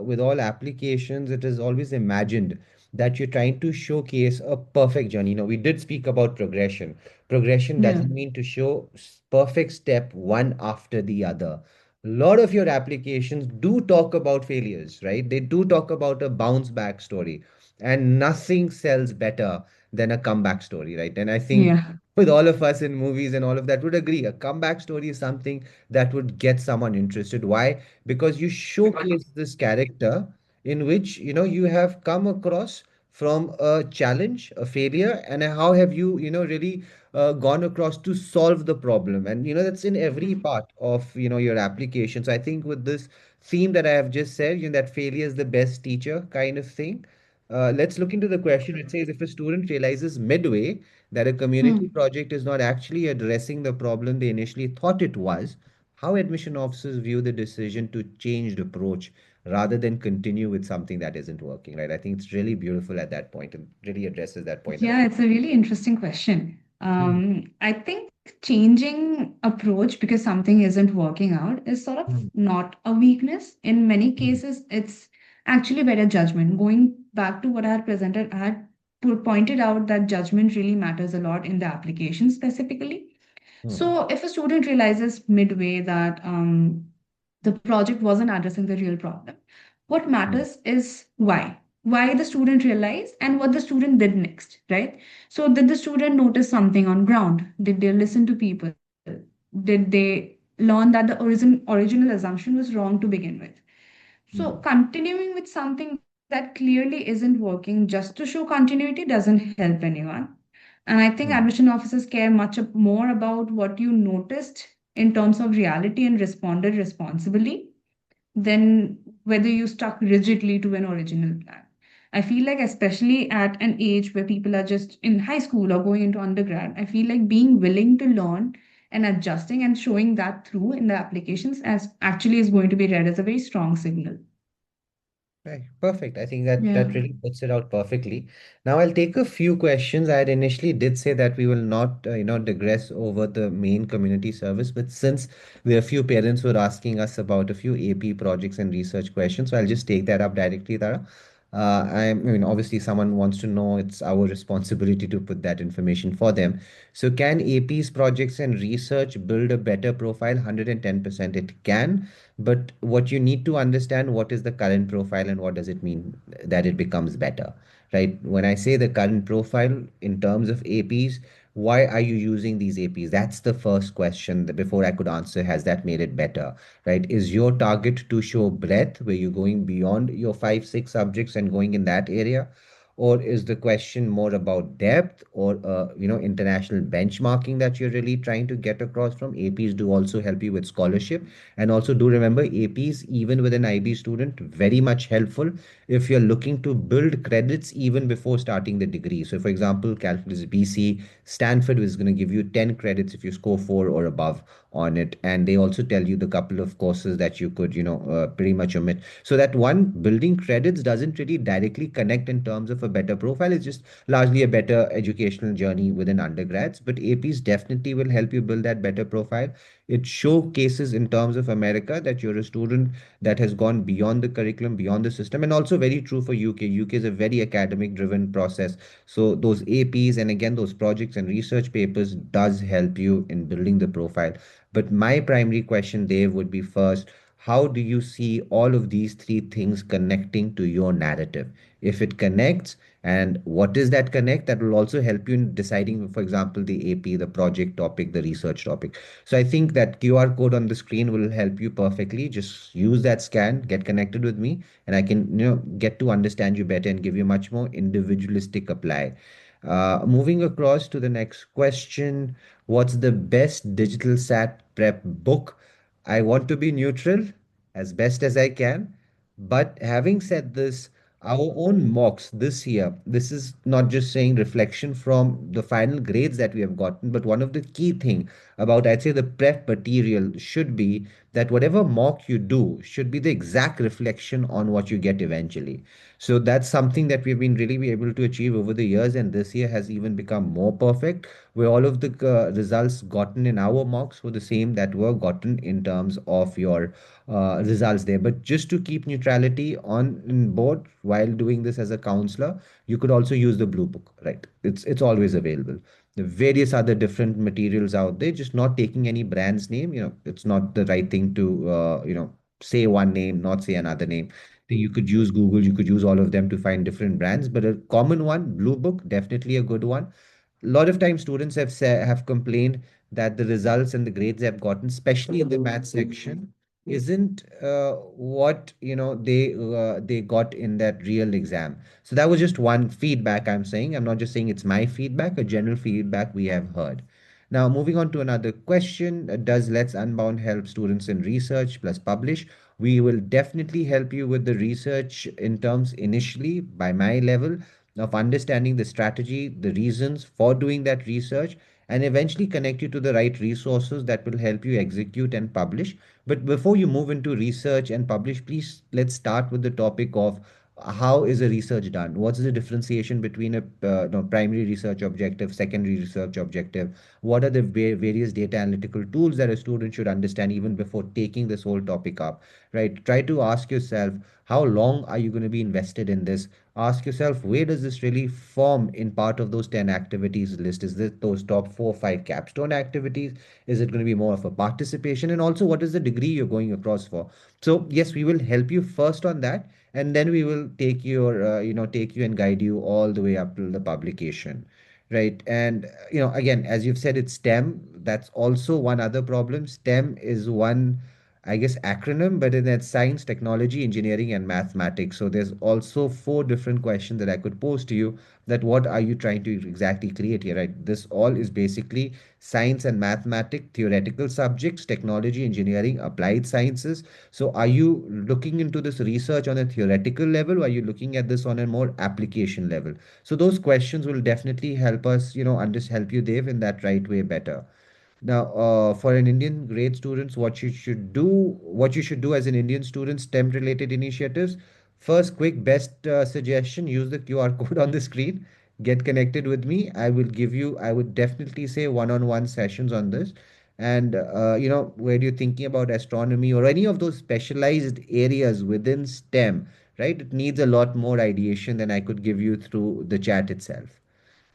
Speaker 1: with all applications, it is always imagined that you're trying to showcase a perfect journey. We did speak about progression. Progression
Speaker 2: Yeah.
Speaker 1: doesn't mean to show perfect step one after the other. A lot of your applications do talk about failures, right? They do talk about a bounce back story, and nothing sells better than a comeback story, right? And I think
Speaker 2: Yeah.
Speaker 1: with all of us in movies and all of that would agree, a comeback story is something that would get someone interested. Why? Because you showcase this character in which you have come across from a challenge, a failure, and how have you really gone across to solve the problem. And that's in every part of your application. So I think with this theme that I have just said, that failure is the best teacher kind of thing. Let's look into the question. It says, if a student realizes midway that a community
Speaker 2: Hmm.
Speaker 1: project is not actually addressing the problem they initially thought it was, how admission officers view the decision to change the approach rather than continue with something that isn't working, right? I think it's really beautiful at that point and really addresses that point as
Speaker 2: Yeah, it's a really interesting question.
Speaker 1: well.
Speaker 2: I think changing approach because something isn't working out is sort of
Speaker 1: Hmm.
Speaker 2: not a weakness. In many
Speaker 1: Hmm.
Speaker 2: cases, it's actually better judgment. Going back to what I had presented, I had pointed out that judgment really matters a lot in the application specifically.
Speaker 1: Hmm.
Speaker 2: So, if a student realizes midway that the project wasn't addressing the real problem, what
Speaker 1: Hmm.
Speaker 2: matters is why. Why the student realized and what the student did next, right? So, did the student notice something on ground? Did they listen to people? Did they learn that the original assumption was wrong to begin with? So,
Speaker 1: Hmm.
Speaker 2: continuing with something that clearly isn't working just to show continuity doesn't help anyone. And I think
Speaker 1: Hmm.
Speaker 2: admission officers care much more about what you noticed in terms of reality and responded responsibly than whether you stuck rigidly to an original plan. I feel like, especially at an age where people are just in high school or going into undergrad, I feel like being willing to learn and adjusting and showing that through in the applications as actually is going to be read as a very strong signal.
Speaker 1: Right, perfect. I think that
Speaker 2: Yeah.
Speaker 1: really puts it out perfectly. Now I'll take a few questions. I had initially did say that we will not, digress over the main community service, but since there are a few parents who are asking us about a few AP projects and research questions, so I'll just take that up directly, Tara. I mean, obviously, someone wants to know. It's our responsibility to put that information for them. So, can AP's projects and research build a better profile? 110% it can. But what you need to understand, what is the current profile and what does it mean that it becomes better, right? When I say the current profile in terms of APs, why are you using these APs? That's the first question that before I could answer, has that made it better, right? Is your target to show breadth where you're going beyond your five, six subjects and going in that area? Or is the question more about depth or international benchmarking that you're really trying to get across from? APs do also help you with scholarship, and also do remember APs even with an IB student very much helpful if you're looking to build credits even before starting the degree. So, for example, Calculus BC, Stanford is going to give you 10 credits if you score 4 or above on it, and they also tell you the couple of courses that you could pretty much omit. So that one, building credits doesn't really directly connect in terms of a better profile. It's just largely a better educational journey within undergrads, but APs definitely will help you build that better profile. It showcases in terms of America that you're a student that has gone beyond the curriculum, beyond the system, and also very true for UK. UK is a very academic driven process. So those APs and again those projects and research papers does help you in building the profile. But my primary question, Dave, would be first, how do you see all of these three things connecting to your narrative? If it connects, and what is that connect, that will also help you in deciding, for example, the AP, the project topic, the research topic. So I think that QR code on the screen will help you perfectly. Just use that scan, get connected with me, and I can, get to understand you better and give you much more individualistic apply. Moving across to the next question, what's the best digital SAT prep book? I want to be neutral as best as I can. But having said this, our own mocks this year, this is not just saying reflection from the final grades that we have gotten, but one of the key thing about, I'd say, the prep material should be that whatever mock you do should be the exact reflection on what you get eventually. So that's something that we've been really be able to achieve over the years, and this year has even become more perfect, where all of the results gotten in our mocks were the same that were gotten in terms of your results there. But just to keep neutrality on board while doing this as a counselor, you could also use the blue book, right? It's always available. The various other different materials out there, just not taking any brand's name. It's not the right thing to say one name, not say another name. You could use Google, you could use all of them to find different brands, but a common one, Blue Book, definitely a good one. A lot of times students have complained that the results and the grades they've gotten, especially in the math section, isn't what they got in that real exam. So that was just one feedback I'm saying. I'm not just saying it's my feedback, a general feedback we have heard. Now, moving on to another question, does Let's Unbound help students in research plus publish? We will definitely help you with the research in terms initially by my level of understanding the strategy, the reasons for doing that research, and eventually connect you to the right resources that will help you execute and publish. But before you move into research and publish, please let's start with the topic of how is a research done? What's the differentiation between a primary research objective, secondary research objective? What are the various data analytical tools that a student should understand even before taking this whole topic up, right? Try to ask yourself, how long are you going to be invested in this? Ask yourself, where does this really form in part of those 10 activities list? Is it those top 4 or 5 capstone activities? Is it going to be more of a participation? And also, what is the degree you're going across for? So, yes, we will help you first on that, and then we will take you and guide you all the way up to the publication. Right. And, again, as you've said, it's STEM. That's also one other problem. STEM is one, I guess, acronym, but in that science, technology, engineering, and mathematics. So there's also 4 different questions that I could pose to you, that what are you trying to exactly create here, right? This all is basically science and mathematics, theoretical subjects, technology, engineering, applied sciences. So are you looking into this research on a theoretical level, or are you looking at this on a more application level? So those questions will definitely help us, help you, Dave, in that right way better. Now, for an Indian grade students, what you should do as an Indian student, STEM related initiatives. First, quick best suggestion: use the QR code on the screen. Get connected with me. I would definitely say one-on-one sessions on this. And where you're thinking about astronomy or any of those specialized areas within STEM, right? It needs a lot more ideation than I could give you through the chat itself.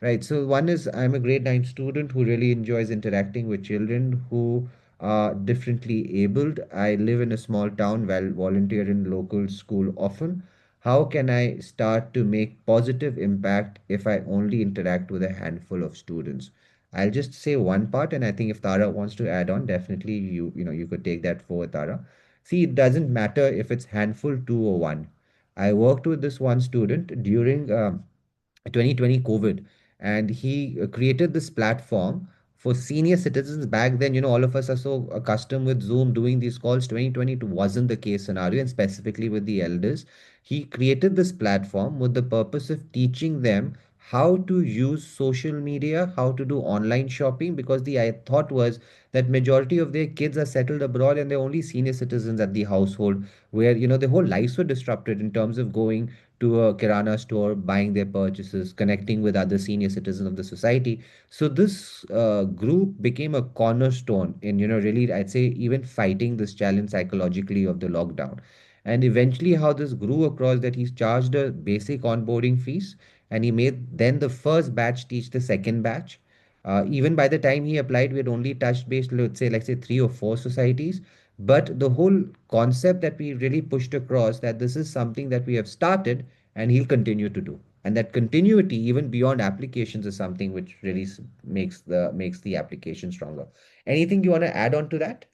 Speaker 1: Right. So one is, I'm a grade 9 student who really enjoys interacting with children who are differently abled. I live in a small town while volunteer in local school often. How can I start to make positive impact if I only interact with a handful of students? I'll just say one part, and I think if Tara wants to add on, definitely you could take that forward, Tara. See, it doesn't matter if it's handful two or one. I worked with this one student during 2020 COVID, and he created this platform for senior citizens. Back then, all of us are so accustomed with Zoom doing these calls. 2020 wasn't the case scenario, and specifically with the elders. He created this platform with the purpose of teaching them how to use social media, how to do online shopping, because the I thought was that majority of their kids are settled abroad and they're only senior citizens at the household, where their whole lives were disrupted in terms of going to a kirana store, buying their purchases, connecting with other senior citizens of the society. So this group became a cornerstone in, really, I'd say, even fighting this challenge psychologically of the lockdown. And eventually, how this grew across that he's charged a basic onboarding fees, and he made then the first batch teach the second batch. Even by the time he applied, we had only touched base, let's say three or four societies. But the whole concept that we really pushed across, that this is something that we have started and he'll continue to do. And that continuity, even beyond applications, is something which really makes the application stronger. Anything you want to add on to that?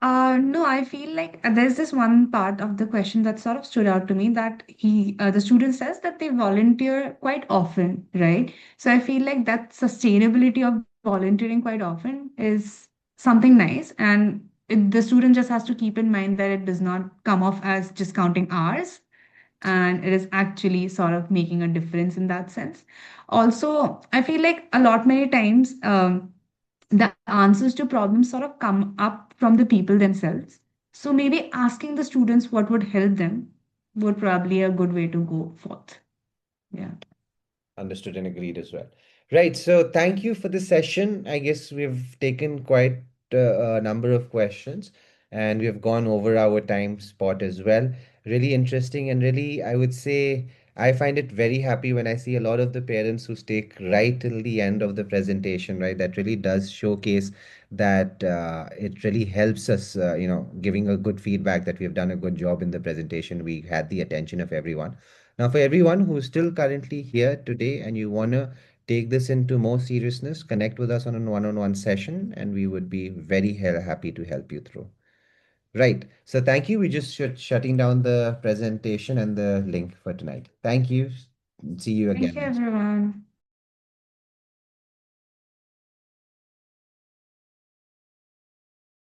Speaker 2: No, I feel like there's this one part of the question that sort of stood out to me that the student says that they volunteer quite often, right? So I feel like that sustainability of volunteering quite often is something nice, and the student just has to keep in mind that it does not come off as just counting hours, and it is actually sort of making a difference in that sense. Also, I feel like a lot many times. The answers to problems sort of come up from the people themselves. So maybe asking the students what would help them would probably a good way to go forth. Yeah.
Speaker 1: Understood and agreed as well. Right. So thank you for the session. I guess we've taken quite a number of questions and we have gone over our time spot as well. Really interesting, and really, I would say I find it very happy when I see a lot of the parents who stick right till the end of the presentation, right? That really does showcase that it really helps us, giving a good feedback that we have done a good job in the presentation. We had the attention of everyone. Now, for everyone who's still currently here today and you want to take this into more seriousness, connect with us on a one-on-one session, and we would be very happy to help you through. Right. So thank you. We just shutting down the presentation and the link for tonight. Thank you. See you
Speaker 2: Thank
Speaker 1: again
Speaker 2: you,
Speaker 1: next.
Speaker 2: everyone.